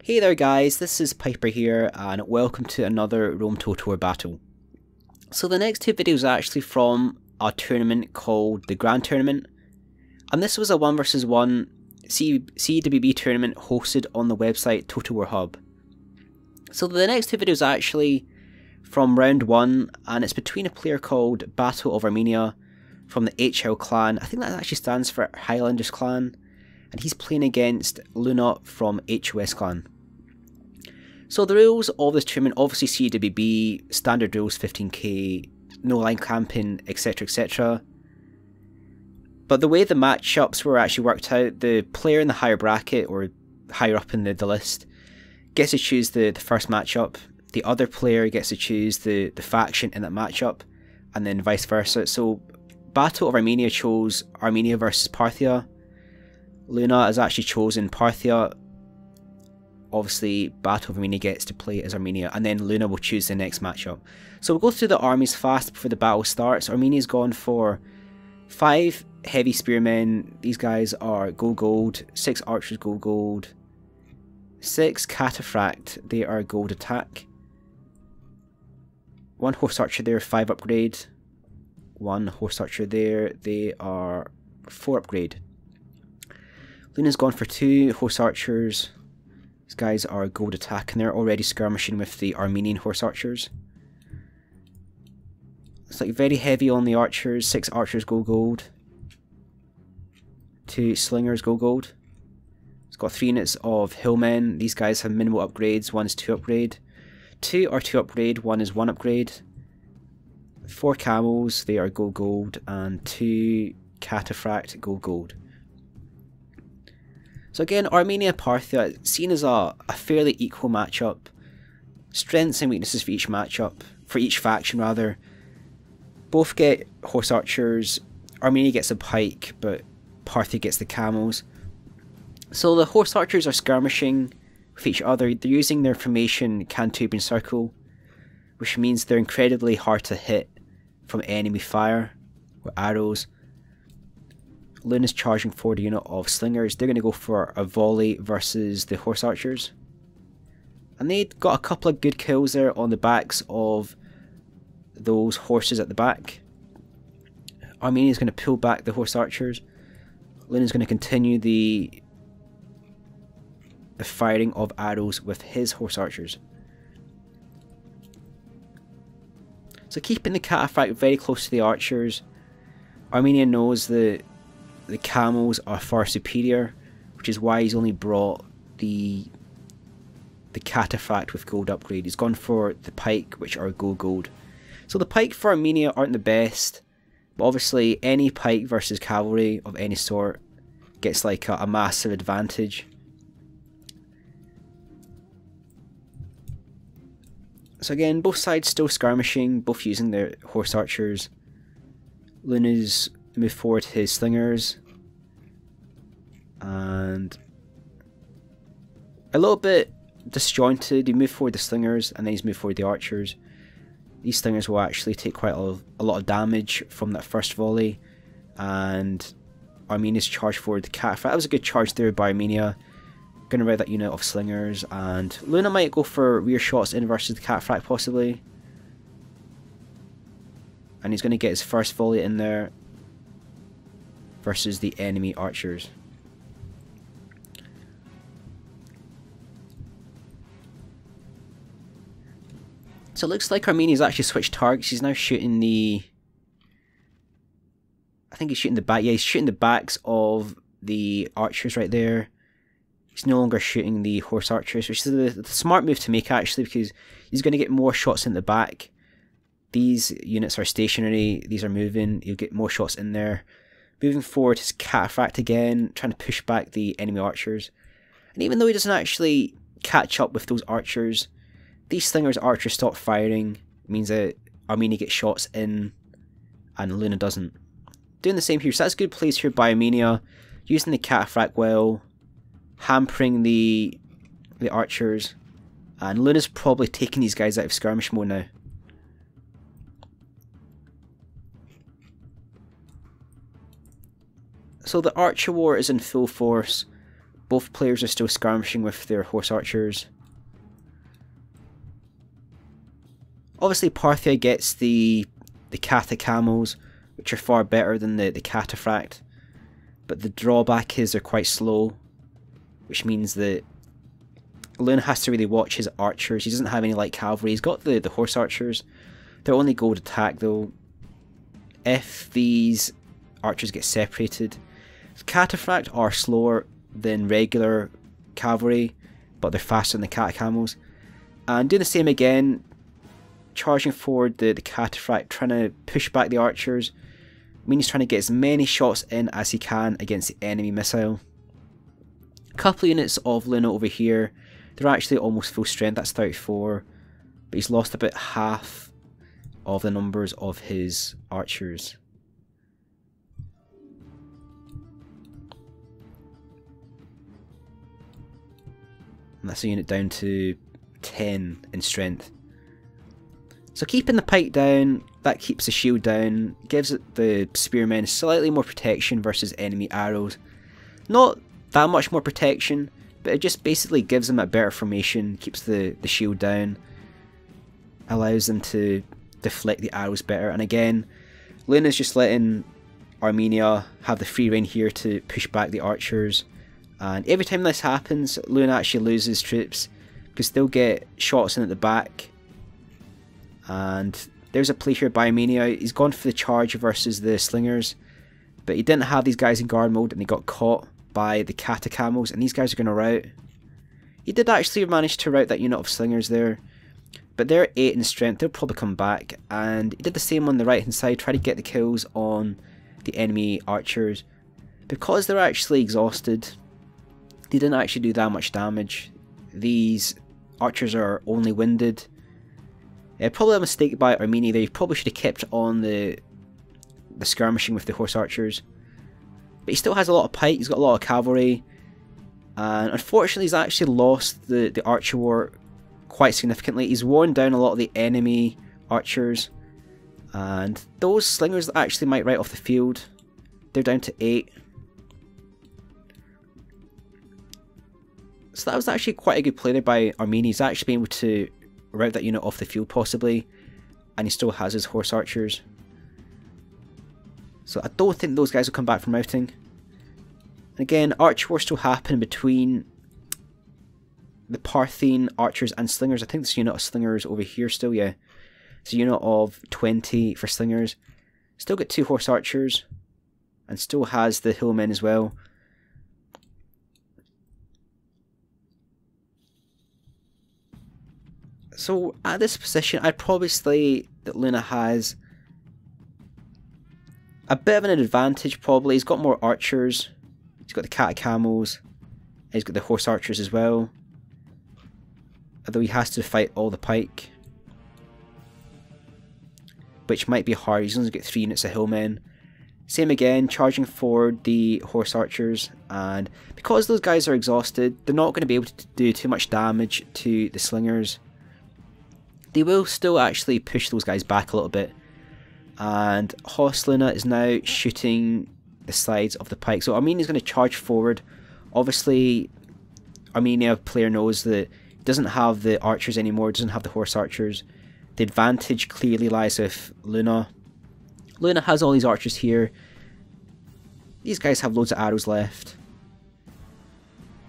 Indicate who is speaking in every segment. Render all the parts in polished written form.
Speaker 1: Hey there guys, this is Piper here and welcome to another Rome Total War battle. So the next two videos are actually from a tournament called the Grand Tournament, and this was a 1 vs 1 CWB tournament hosted on the website Total War Hub. So the next two videos are actually from round 1 and it's between a player called Battle-of-Armenia from the HL clan. I think that actually stands for Highlanders clan, and he's playing against Luna from HoS clan. So the rules of this tournament, obviously CWB, standard rules 15k, no line camping, etc, etc. But the way the matchups were actually worked out, the player in the higher bracket, or higher up in the list, gets to choose the first matchup, the other player gets to choose the faction in that matchup, and then vice versa. So Battle-of-Armenia chose Armenia versus Parthia. Luna has actually chosen Parthia. Obviously, Battle-of-Armenia gets to play as Armenia, and then Luna will choose the next matchup. So we'll go through the armies fast before the battle starts. Armenia's gone for 5 heavy spearmen. These guys are gold, 6 archers gold, 6 cataphract, they are gold attack, 1 horse archer there, 5 upgrade, 1 horse archer there, they are 4 upgrade. Luna's gone for 2 horse archers. These guys are gold attack and they're already skirmishing with the Armenian horse archers. It's like very heavy on the archers, 6 archers gold, 2 slingers gold. It's got 3 units of hillmen. These guys have minimal upgrades, 1 is 2 upgrade. 2 are 2 upgrade, 1 is 1 upgrade. 4 camels, they are gold, and 2 cataphract gold. So again, Armenia Parthia, seen as a fairly equal matchup. Strengths and weaknesses for each matchup, for each faction rather. Both get horse archers. Armenia gets a pike, but Parthia gets the camels. So the horse archers are skirmishing with each other. They're using their formation Cantubian circle, which means they're incredibly hard to hit from enemy fire with arrows. Luna's charging for the unit of slingers. They're going to go for a volley versus the horse archers. And they got a couple of good kills there on the backs of those horses at the back. Armenia's going to pull back the horse archers. Luna's going to continue the firing of arrows with his horse archers. So keeping the cataphract very close to the archers. Armenia knows that the camels are far superior, which is why he's only brought the cataphract with gold upgrade. He's gone for the pike, which are gold. So the pike for Armenia aren't the best, but obviously any pike versus cavalry of any sort gets like a massive advantage. So again, both sides still skirmishing, both using their horse archers. Luna's moved forward his slingers, and a little bit disjointed. He moved forward the slingers and then he's moved forward the archers. These slingers will actually take quite a lot of damage from that first volley, and Armenia's charged forward the cataphract. That was a good charge there by Armenia. Gonna ride that unit of slingers, and Luna might go for rear shots in versus the cataphract possibly. And he's gonna get his first volley in there versus the enemy archers. So it looks like Armenia's actually switched targets. He's now shooting the... I think he's shooting the back. Yeah, he's shooting the backs of the archers right there. He's no longer shooting the horse archers, which is the smart move to make actually, because he's going to get more shots in the back. These units are stationary, these are moving, you'll get more shots in there. Moving forward, his cataphract again, trying to push back the enemy archers. And even though he doesn't actually catch up with those archers, these slingers archers stop firing. It means that Armenia gets shots in and Luna doesn't. Doing the same here, so that's good plays here by Armenia, using the cataphract well, hampering the archers, and Luna's probably taking these guys out of skirmish mode now. So the Archer War is in full force. Both players are still skirmishing with their horse archers. Obviously Parthia gets the Kata camels, which are far better than the cataphract, but the drawback is they're quite slow, which means that Luna has to really watch his archers. He doesn't have any light cavalry. He's got the horse archers. They're only gold attack though. If these archers get separated, cataphract are slower than regular cavalry, but they're faster than the Kata camels. And doing the same again, charging forward the cataphract, trying to push back the archers. I mean, he's trying to get as many shots in as he can against the enemy missile. A couple of units of Luna over here, they're actually almost full strength, that's 34, but he's lost about half of the numbers of his archers. And that's a unit down to 10 in strength. So keeping the pike down, that keeps the shield down, gives the spearmen slightly more protection versus enemy arrows. Not that much more protection, but it just basically gives them a better formation, keeps the shield down, allows them to deflect the arrows better. And again, Luna's just letting Armenia have the free rein here to push back the archers. And every time this happens, Luna actually loses troops, because they'll get shots in at the back. And there's a play here by Armenia. He's gone for the charge versus the slingers, but he didn't have these guys in guard mode and he got caught by the Kata camels, and these guys are going to rout. He did actually manage to rout that unit of slingers there, but they're 8 in strength, they'll probably come back. And he did the same on the right hand side, try to get the kills on the enemy archers. Because they're actually exhausted, they didn't actually do that much damage. These archers are only winded. Probably a mistake by Armenia there. He probably should have kept on the skirmishing with the horse archers. But he still has a lot of pike, he's got a lot of cavalry. And unfortunately he's actually lost the archer war quite significantly. He's worn down a lot of the enemy archers. And those slingers actually might right off the field. They're down to 8. So that was actually quite a good play there by Armenia. He's actually been able to rout that unit off the field possibly, and he still has his horse archers. So I don't think those guys will come back from routing. And again, archer war still happen between the Parthian archers and slingers. I think this unit of slingers over here still, yeah. It's a unit of 20 for slingers. Still got 2 horse archers, and still has the hillmen as well. So at this position, I'd probably say that Luna has a bit of an advantage probably. He's got more archers, he's got the Kata camels, and he's got the horse archers as well. Although he has to fight all the pike, which might be hard. He's only got 3 units of hillmen. Same again, charging forward the horse archers, and because those guys are exhausted, they're not going to be able to do too much damage to the slingers. They will still actually push those guys back a little bit. And HoS Luna is now shooting the sides of the pike. So Armenia is going to charge forward. Obviously, Armenia player knows that he doesn't have the archers anymore, doesn't have the horse archers. The advantage clearly lies with Luna. Luna has all these archers here. These guys have loads of arrows left.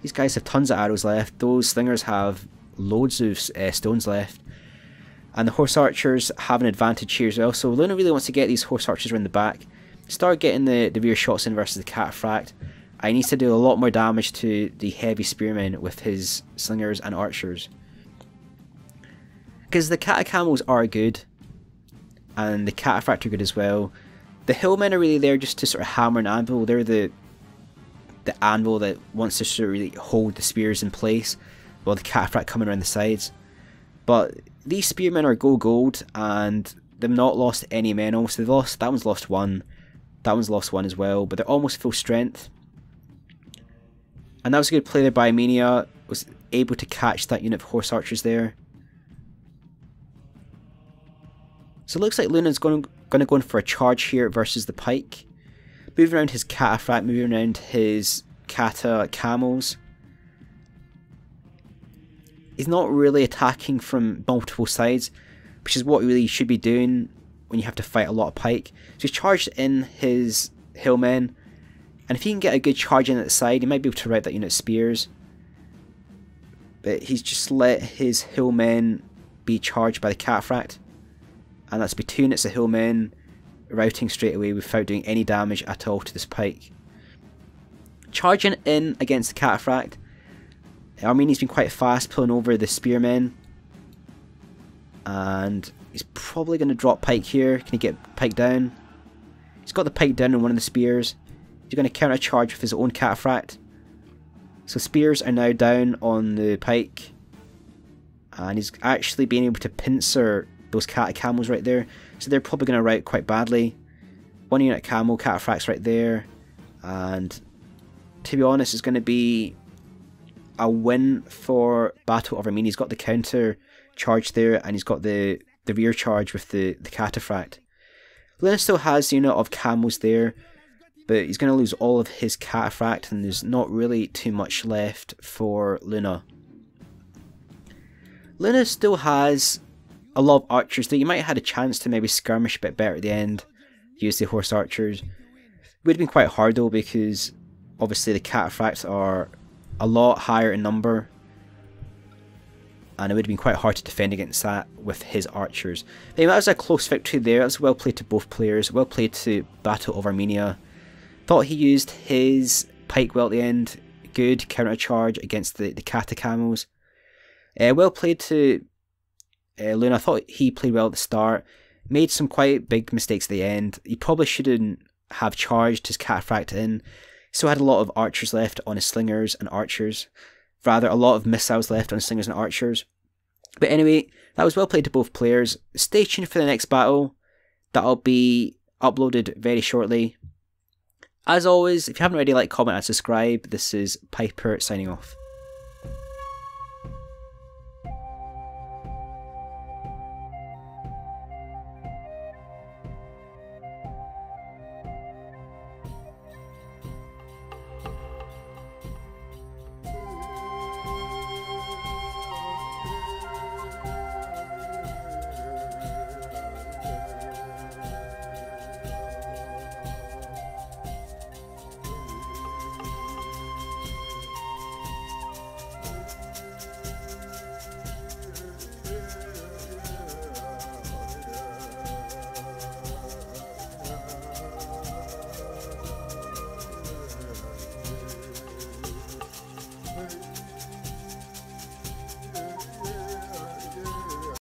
Speaker 1: These guys have tons of arrows left. Those slingers have loads of stones left. And the horse archers have an advantage here as well. So Luna really wants to get these horse archers around the back, start getting the rear shots in versus the cataphract. And he needs to do a lot more damage to the heavy spearmen with his slingers and archers. Because the Kata camels are good, and the cataphract are good as well. The hillmen are really there just to sort of hammer and anvil. They're the anvil that wants to sort of really hold the spears in place, while the cataphract coming around the sides. But these spearmen are go gold, and they've not lost any men. Almost they've lost, that one's lost 1, that one's lost 1 as well, but they're almost full strength. And that was a good play there by Armenia, was able to catch that unit of horse archers there. So it looks like Luna's going to go in for a charge here versus the pike. Moving around his cataphract, moving around his Kata camels. he's not really attacking from multiple sides, which is what he really should be doing when you have to fight a lot of pike. So he's charged in his hillmen, and if he can get a good charge in at the side, he might be able to route that unit spears. But he's just let his hillmen be charged by the cataphract, and that's be 2 units of hillmen routing straight away without doing any damage at all to this pike. Charging in against the cataphract, Armenia's been quite fast pulling over the spearmen, and he's probably going to drop pike here. Can he get pike down? He's got the pike down on one of the spears. He's going to counter charge with his own cataphract. So spears are now down on the pike, and he's actually being able to pincer those camels right there, so they're probably going to rout quite badly. 1 unit camel, cataphracts right there, and to be honest, it's going to be a win for Battle-of-Armenia. He's got the counter charge there, and he's got the rear charge with the cataphract. Luna still has the unit of camels there, but he's going to lose all of his cataphract, and there's not really too much left for Luna. Luna still has a lot of archers that you might have had a chance to maybe skirmish a bit better at the end, use the horse archers. It would have been quite hard though, because obviously the cataphracts are a lot higher in number, and it would have been quite hard to defend against that with his archers. But anyway, that was a close victory there. That was well played to both players, well played to Battle-of-Armenia. Thought he used his pike well at the end, good counter charge against the catacamels. Well played to Luna. I thought he played well at the start, made some quite big mistakes at the end. He probably shouldn't have charged his cataphract in. So had a lot of archers left on his slingers and archers. Rather, a lot of missiles left on his slingers and archers. But anyway, that was well played to both players. Stay tuned for the next battle. That'll be uploaded very shortly. As always, if you haven't already, like, comment and subscribe. This is Piper signing off.